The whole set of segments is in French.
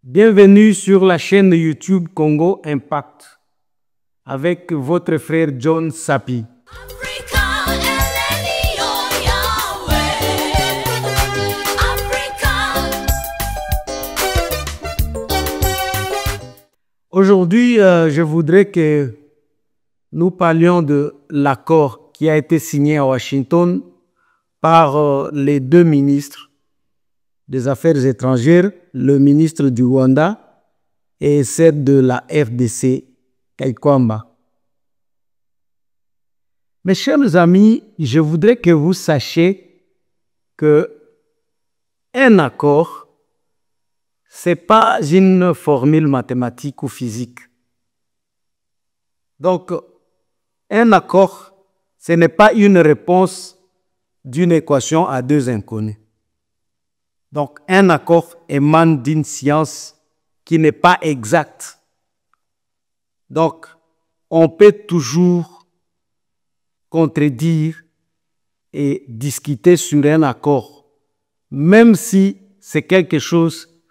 Bienvenue sur la chaîne YouTube Congo Impact avec votre frère John Sapi. Aujourd'hui, je voudrais que nous parlions de l'accord qui a été signé à Washington par les deux ministres des Affaires étrangères, le ministre du Rwanda et celle de la RDC, Kaykwamba. Mes chers amis, je voudrais que vous sachiez que un accord, ce n'est pas une formule mathématique ou physique. Donc, un accord, ce n'est pas une réponse d'une équation à deux inconnus. Donc, un accord émane d'une science qui n'est pas exacte. Donc, on peut toujours contredire et discuter sur un accord, même si c'est quelque chose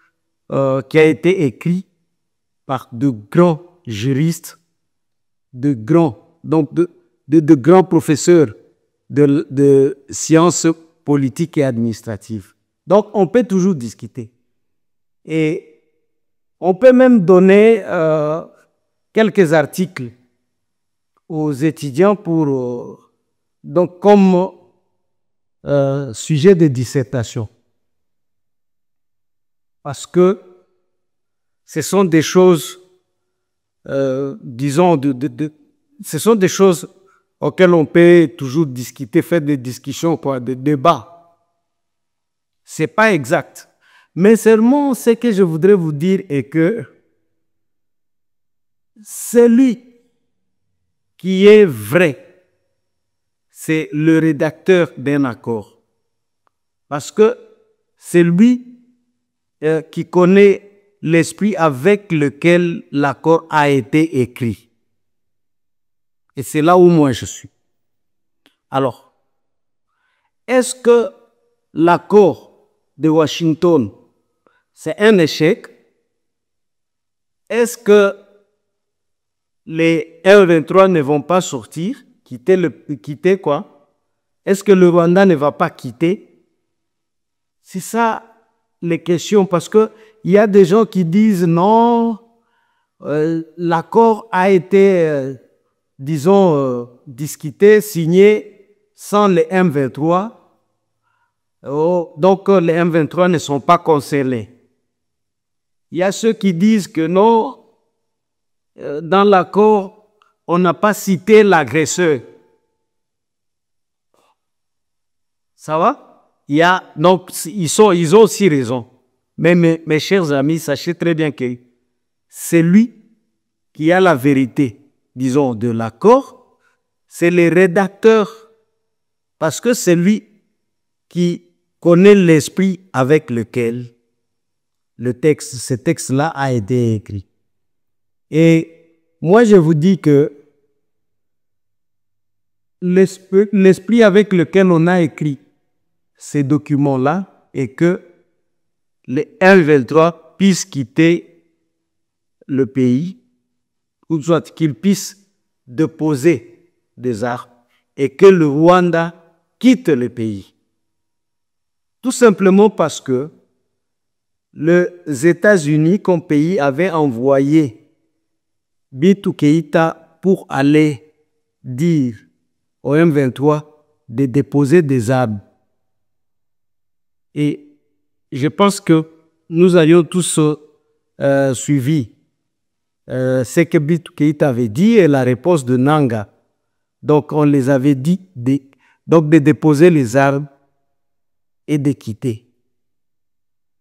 qui a été écrit par de grands juristes, de grands professeurs de sciences politiques et administratives. Donc, on peut toujours discuter. Et on peut même donner quelques articles aux étudiants pour, comme sujet de dissertation. Parce que ce sont des choses, disons, ce sont des choses auxquelles on peut toujours discuter, faire des discussions, des débats. Ce n'est pas exact. Mais seulement ce que je voudrais vous dire est que celui qui est vrai, c'est le rédacteur d'un accord. Parce que c'est lui qui connaît l'esprit avec lequel l'accord a été écrit. Et c'est là où moi je suis. Alors, est-ce que l'accord de Washington, c'est un échec? Est-ce que les M23 ne vont pas sortir, quitter quoi? Est-ce que le Rwanda ne va pas quitter? C'est ça les questions, parce qu'il y a des gens qui disent non, l'accord a été, discuté, signé sans les M23. Donc les M23 ne sont pas concernés. Il y a ceux qui disent que non, dans l'accord, on n'a pas cité l'agresseur. Ça va? Donc, ils ont aussi raison. Mais mes chers amis, sachez très bien que c'est lui qui a la vérité, disons, de l'accord. C'est le rédacteur, parce que c'est lui qui connaît l'esprit avec lequel ce texte-là a été écrit. Et moi, je vous dis que l'esprit avec lequel on a écrit ces documents-là est que les M23 puissent quitter le pays, ou soit qu'ils puissent déposer des armes et que le Rwanda quitte le pays. Tout simplement parce que les États-Unis comme pays avaient envoyé Bintou Keïta pour aller dire au M23 de déposer des armes. Et je pense que nous avions tous suivi ce que Bintou Keïta avait dit et la réponse de Nanga. Donc on les avait dit de déposer les armes et de quitter.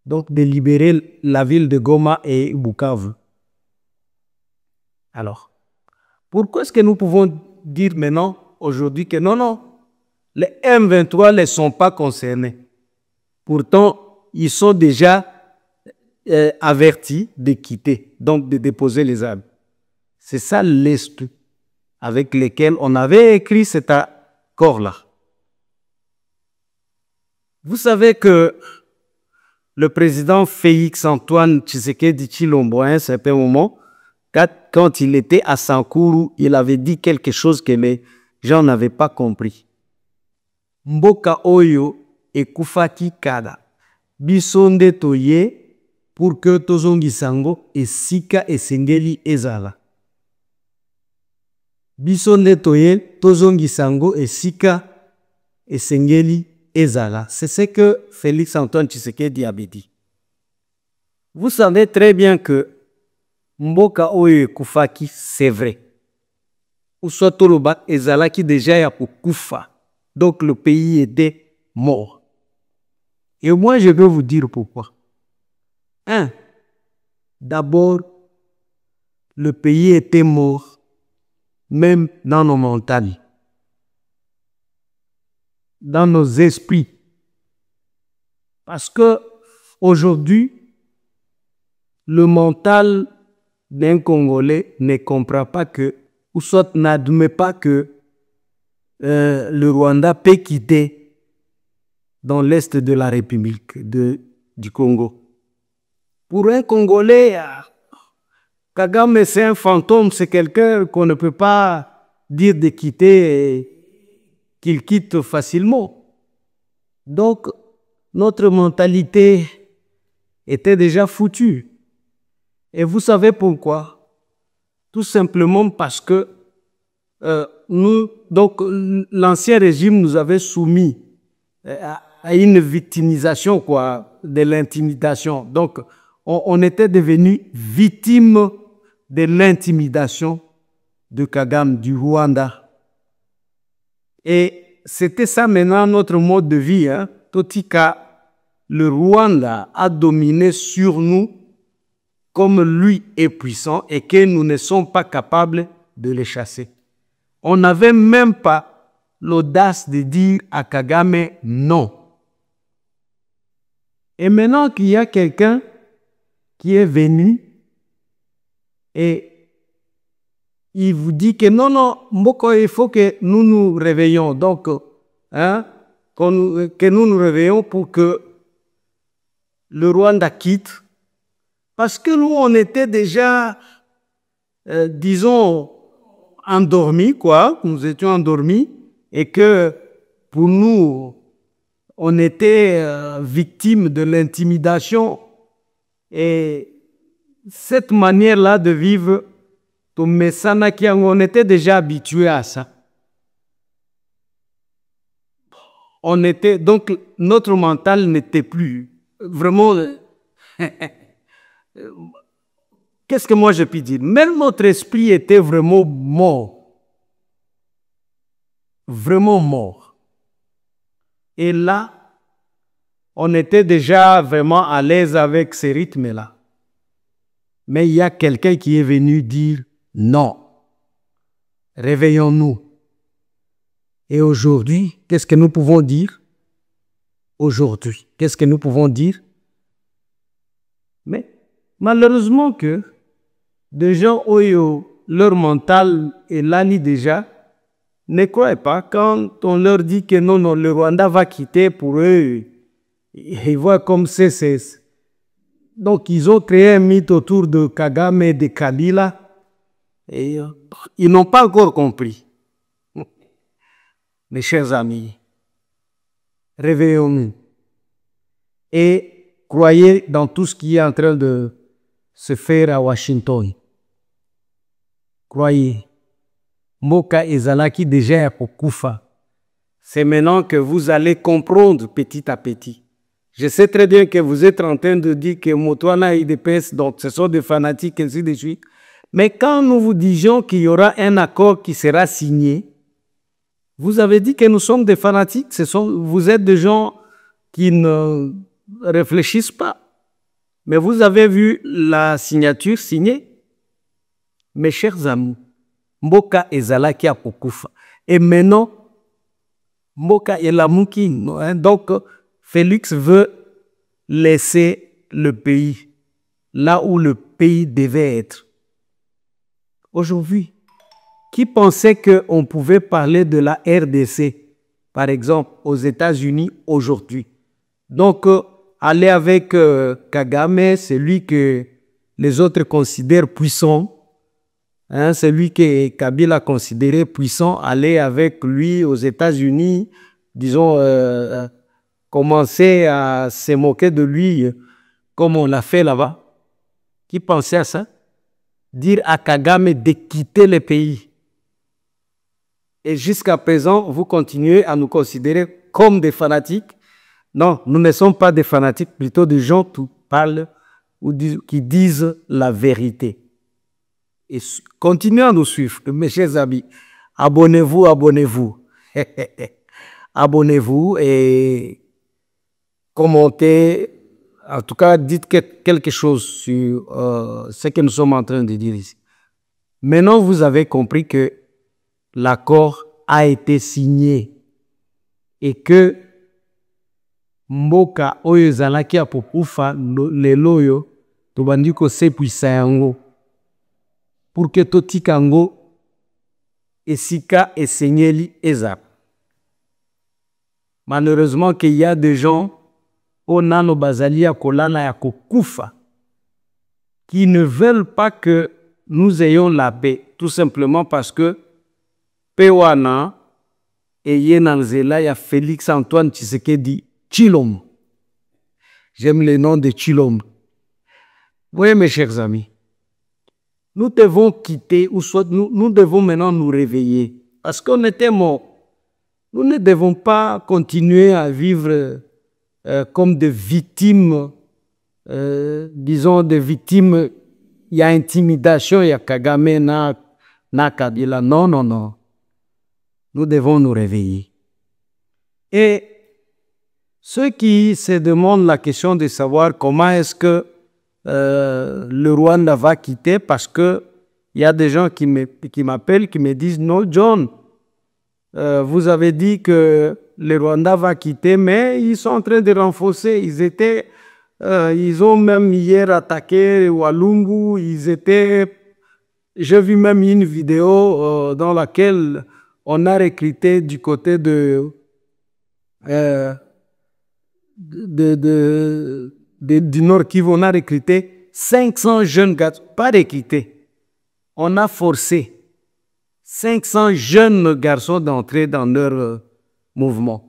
Donc de libérer la ville de Goma et Bukavu. Alors, pourquoi est-ce que nous pouvons dire maintenant, aujourd'hui, que non, les M23 ne sont pas concernés? Pourtant, ils sont déjà avertis de quitter, donc de déposer les armes. C'est ça l'esprit avec lequel on avait écrit cet accord-là. Vous savez que le président Félix Antoine Tshisekedi Tshilombo, à un certain moment, quand il était à Sankuru, il avait dit quelque chose que les gens n'avaient pas compris. Mboka oyo ekufaki kada. Bisonde toye pour que tozongisango esika esengeli ezala. Bisonde toye tozongisango esika esengeli ezala. C'est ce que Félix Antoine Tshisekedi avait dit. Vous savez très bien que Mboka oyo ekufaki, c'est vrai. Ou soit Toloba ezala qui déjà ya kufa. Donc le pays était mort. Et moi je vais vous dire pourquoi. D'abord, le pays était mort, même dans nos montagnes, dans nos esprits. Parce que aujourd'hui, le mental d'un Congolais ne comprend pas que, ou soit n'admet pas que le Rwanda peut quitter dans l'est de la République du Congo. Pour un Congolais, Kagame c'est un fantôme, c'est quelqu'un qu'on ne peut pas dire de quitter et qu'il quitte facilement. Donc, notre mentalité était déjà foutue. Et vous savez pourquoi? Tout simplement parce que l'ancien régime nous avait soumis à une victimisation, de l'intimidation. Donc, on était devenus victimes de l'intimidation de Kagame, du Rwanda. Et c'était ça maintenant notre mode de vie. Totika, le Rwanda a dominé sur nous comme lui est puissant et que nous ne sommes pas capables de les chasser. On n'avait même pas l'audace de dire à Kagame non. Et maintenant qu'il y a quelqu'un qui est venu et il vous dit que non, Mboko, il faut que nous nous réveillons. Donc, que nous nous réveillons pour que le Rwanda quitte. Parce que nous, on était déjà, disons, endormis, Nous étions endormis et que pour nous, on était victimes de l'intimidation. Et cette manière-là de vivre, on était déjà habitués à ça. Donc, notre mental n'était plus vraiment... Qu'est-ce que moi je puis dire? Même notre esprit était vraiment mort. Vraiment mort. Et là, on était déjà vraiment à l'aise avec ces rythmes-là. Mais il y a quelqu'un qui est venu dire non. Réveillons-nous. Et aujourd'hui, qu'est-ce que nous pouvons dire? Aujourd'hui, qu'est-ce que nous pouvons dire? Mais malheureusement que des gens où leur mental est là déjà, ne croient pas quand on leur dit que non, le Rwanda va quitter pour eux. Ils voient comme c'est. Donc ils ont créé un mythe autour de Kagame et de Kabila et ils n'ont pas encore compris. Mes chers amis, réveillons-nous et croyez dans tout ce qui est en train de se faire à Washington. Croyez. Mboka ezalaki déjà ya kokufa. C'est maintenant que vous allez comprendre petit à petit. Je sais très bien que vous êtes en train de dire que Motwana et IDPS, donc ce sont des fanatiques, ainsi de suite. Mais quand nous vous disons qu'il y aura un accord qui sera signé, vous avez dit que nous sommes des fanatiques. Vous êtes des gens qui ne réfléchissent pas. Mais vous avez vu la signature signée. Mes chers amis, Mboka ezalaki ya kokufa. Et maintenant, Mboka elamuki. Donc, Félix veut laisser le pays là où le pays devait être. Aujourd'hui, qui pensait qu'on pouvait parler de la RDC, par exemple, aux États-Unis aujourd'hui? Donc, aller avec Kagame, celui que les autres considèrent puissant, hein, celui que Kabila a considéré puissant, aller avec lui aux États-Unis, disons, commencer à se moquer de lui comme on l'a fait là-bas. Qui pensait à ça? Dire à Kagame de quitter le pays. Et jusqu'à présent, vous continuez à nous considérer comme des fanatiques. Non, nous ne sommes pas des fanatiques, plutôt des gens qui parlent ou qui disent la vérité. Et continuez à nous suivre, mes chers amis. Abonnez-vous, abonnez-vous. Abonnez-vous et commentez. En tout cas, dites quelque chose sur ce que nous sommes en train de dire ici. Maintenant, vous avez compris que l'accord a été signé et que mboka oyo ezalaki ya kokufa lelo oyo tobandi kosepwisa yango pour que totika yango esika esengeli ezala. Malheureusement qu'il y a des gens au nano bazali ya kolala ya kokufa qui ne veulent pas que nous ayons la paix, tout simplement parce que Pewana et Yenanzela ya Félix Antoine Tshisekedi Tshilombo. J'aime le nom de Tshilombo. Oui, mes chers amis, nous devons quitter, ou soit nous devons maintenant nous réveiller, parce qu'on était morts. Nous ne devons pas continuer à vivre comme des victimes, disons des victimes. Il y a intimidation, il y a Kagame, na Kabila. Non, non, non. Nous devons nous réveiller. Et ceux qui se demandent la question de savoir comment est-ce que le Rwanda va quitter, parce que il y a des gens qui m'appellent, qui me disent non, John, vous avez dit que le Rwanda va quitter, mais ils sont en train de renforcer. Ils ont même hier attaqué Walungu. J'ai vu même une vidéo dans laquelle on a recruté du côté du Nord Kivu, on a recruté 500 jeunes garçons, pas recruté, on a forcé 500 jeunes garçons d'entrer dans leur mouvement.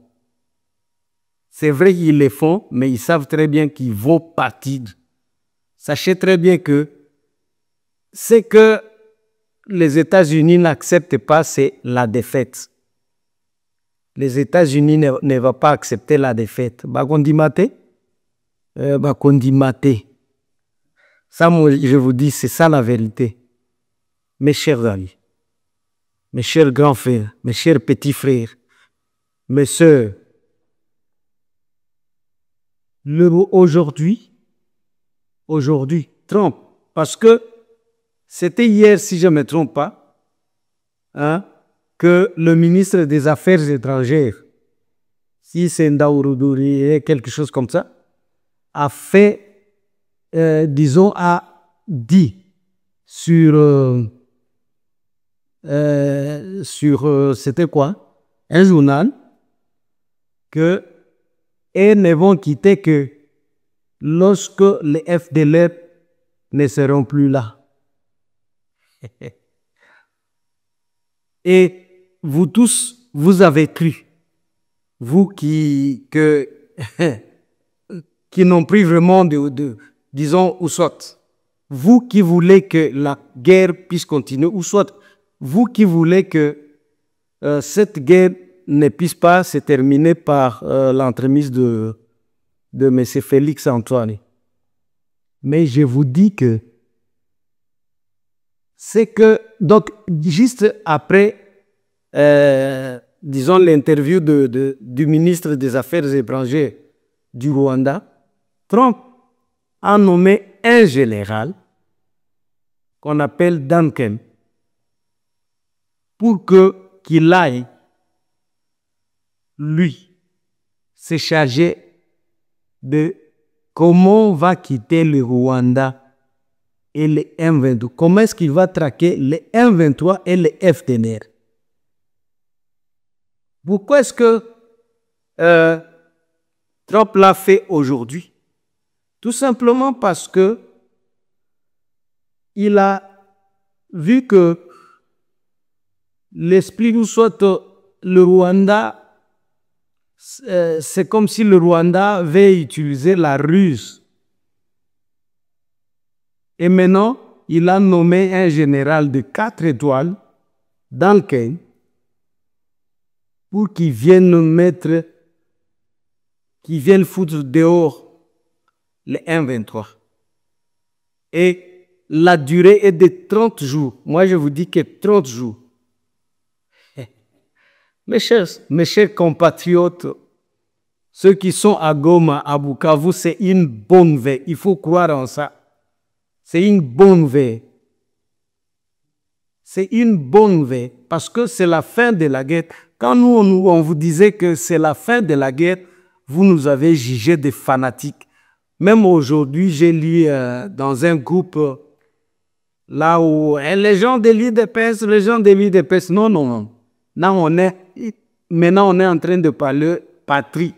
C'est vrai qu'ils le font, mais ils savent très bien qu'ils vont partir. Sachez très bien que ce que les États-Unis n'acceptent pas, c'est la défaite. Les États-Unis ne vont pas accepter la défaite. Bakondimate? Bakondimate. Ça, je vous dis, c'est ça la vérité. Mes chers amis, mes chers grands frères, mes chers petits frères, mes sœurs, aujourd'hui, Trump, parce que c'était hier, si je ne me trompe pas, hein, que le ministre des Affaires étrangères, si c'est Ndaouroudouri, quelque chose comme ça, a fait, disons, a dit sur c'était quoi? Un journal, que ils ne vont quitter que lorsque les FDLR ne seront plus là. Et vous tous, vous avez cru, vous qui n'ont pris vraiment disons, ou soit, vous qui voulez que la guerre puisse continuer, ou soit, vous qui voulez que cette guerre ne puisse pas se terminer par l'entremise de M. Félix Antoine. Mais je vous dis que c'est que, donc, juste après, disons, l'interview du ministre des Affaires étrangères du Rwanda, Trump a nommé un général qu'on appelle Duncan pour qu'il aille, lui, se charger de comment on va quitter le Rwanda et les M23. Comment est-ce qu'il va traquer les M23 et les FDLR? Pourquoi est-ce que Trump l'a fait aujourd'hui? Tout simplement parce que il a vu que l'esprit nous soit le Rwanda, c'est comme si le Rwanda avait utilisé la ruse. Et maintenant, il a nommé un général de 4 étoiles dans le Kenya pour qu'il vienne foutre dehors les M23. Et la durée est de 30 jours. Moi, je vous dis que 30 jours. Mes chers compatriotes, ceux qui sont à Goma, à Bukavu, c'est une bonne veille. Il faut croire en ça. C'est une bonne veille. C'est une bonne veille parce que c'est la fin de la guerre. Quand on vous disait que c'est la fin de la guerre, vous nous avez jugés des fanatiques. Même aujourd'hui, j'ai lu dans un groupe là où les gens de l'IDPS, non, non, non. Maintenant, on est en train de parler patrie,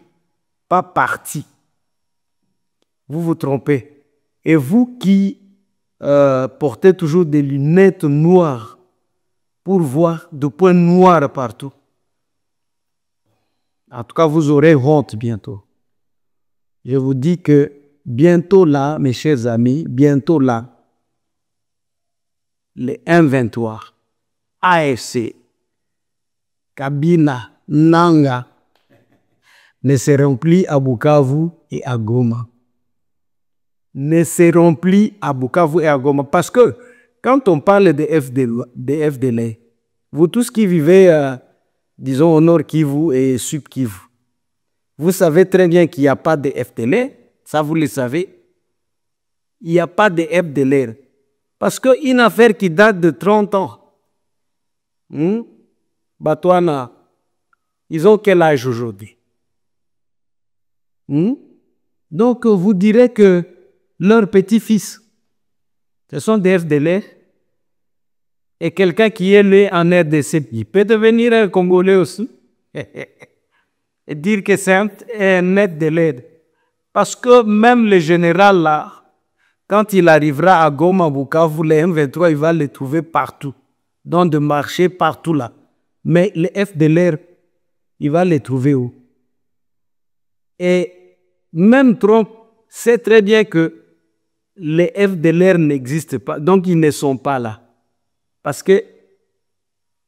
pas parti. Vous vous trompez. Et vous qui portez toujours des lunettes noires pour voir des points noirs partout. En tout cas, vous aurez honte bientôt. Je vous dis que bientôt là, mes chers amis, bientôt là, les M23, AFC, Kabila, Nanga ne seront plus à Bukavu et à Goma. Ne seront plus à Bukavu et à Goma. Parce que quand on parle de FDL, vous tous qui vivez, disons, au nord Kivu et sud Kivu, vous savez très bien qu'il n'y a pas de FDL. Ça, vous le savez. Il n'y a pas de FDL. Parce qu'une affaire qui date de 30 ans, Batouana, ils ont quel âge aujourd'hui? Donc, vous direz que leurs petits-fils, ce sont des FDL. Et quelqu'un qui est né en RDC, il peut devenir un Congolais aussi. Et dire que c'est un FDL. Parce que même le général là, quand il arrivera à Goma, Bukavu, les M23, il va les trouver partout. Dans de marchés partout là. Mais les FDLR, il va les trouver où? Et même Trump sait très bien que les FDLR n'existent pas. Donc ils ne sont pas là. Parce que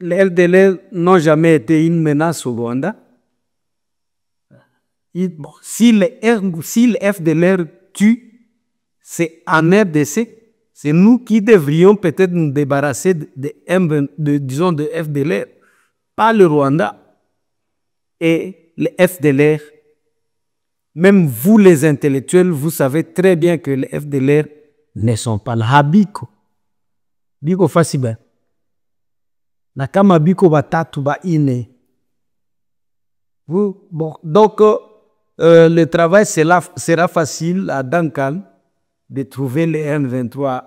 les FDLR n'ont jamais été une menace au Rwanda. Si les FDLR tuent, c'est en RDC. C'est nous qui devrions peut-être nous débarrasser de FDLR, pas le Rwanda. Et les FDLR, même vous les intellectuels, vous savez très bien que les FDLR ne sont pas là. Habiko. Biko fasiba. Nakama biko batatu ba ine. Bon, donc, le travail sera facile à Dankal de trouver les M23,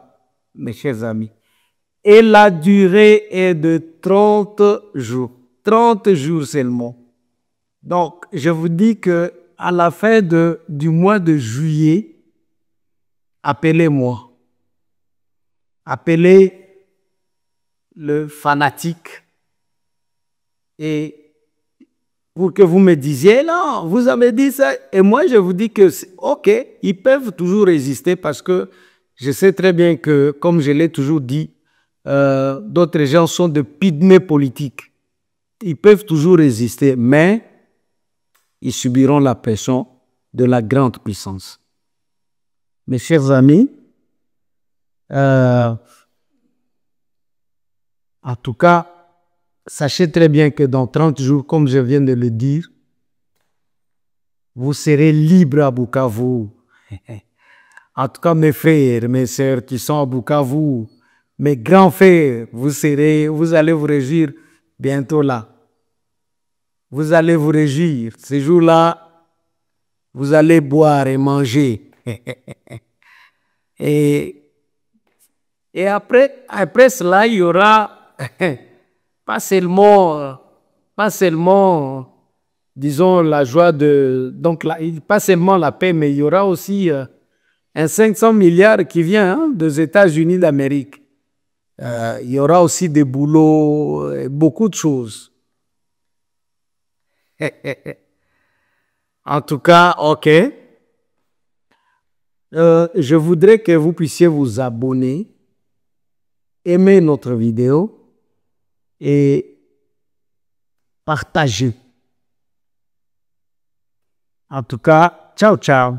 mes chers amis. Et la durée est de 30 jours. 30 jours seulement. Donc, je vous dis que à la fin du mois de juillet, appelez-moi. Appelez le fanatique et pour que vous me disiez, non, vous avez dit ça. Et moi, je vous dis que, ok, ils peuvent toujours résister parce que je sais très bien que, comme je l'ai toujours dit, d'autres gens sont de pygmées politiques. Ils peuvent toujours résister, mais ils subiront la pression de la grande puissance. Mes chers amis, en tout cas, sachez très bien que dans 30 jours, comme je viens de le dire, vous serez libres à Bukavu. En tout cas, mes frères, mes sœurs qui sont à Bukavu, mes grands frères, vous allez vous réjouir bientôt là. Vous allez vous réjouir. Ce jour-là, vous allez boire et manger. Et après cela, il y aura pas seulement, disons, la joie de... Donc, pas seulement la paix, mais il y aura aussi un 500 milliards qui vient des États-Unis d'Amérique. Il y aura aussi des boulots, beaucoup de choses. En tout cas, OK. Je voudrais que vous puissiez vous abonner, aimer notre vidéo et partager. En tout cas, ciao, ciao.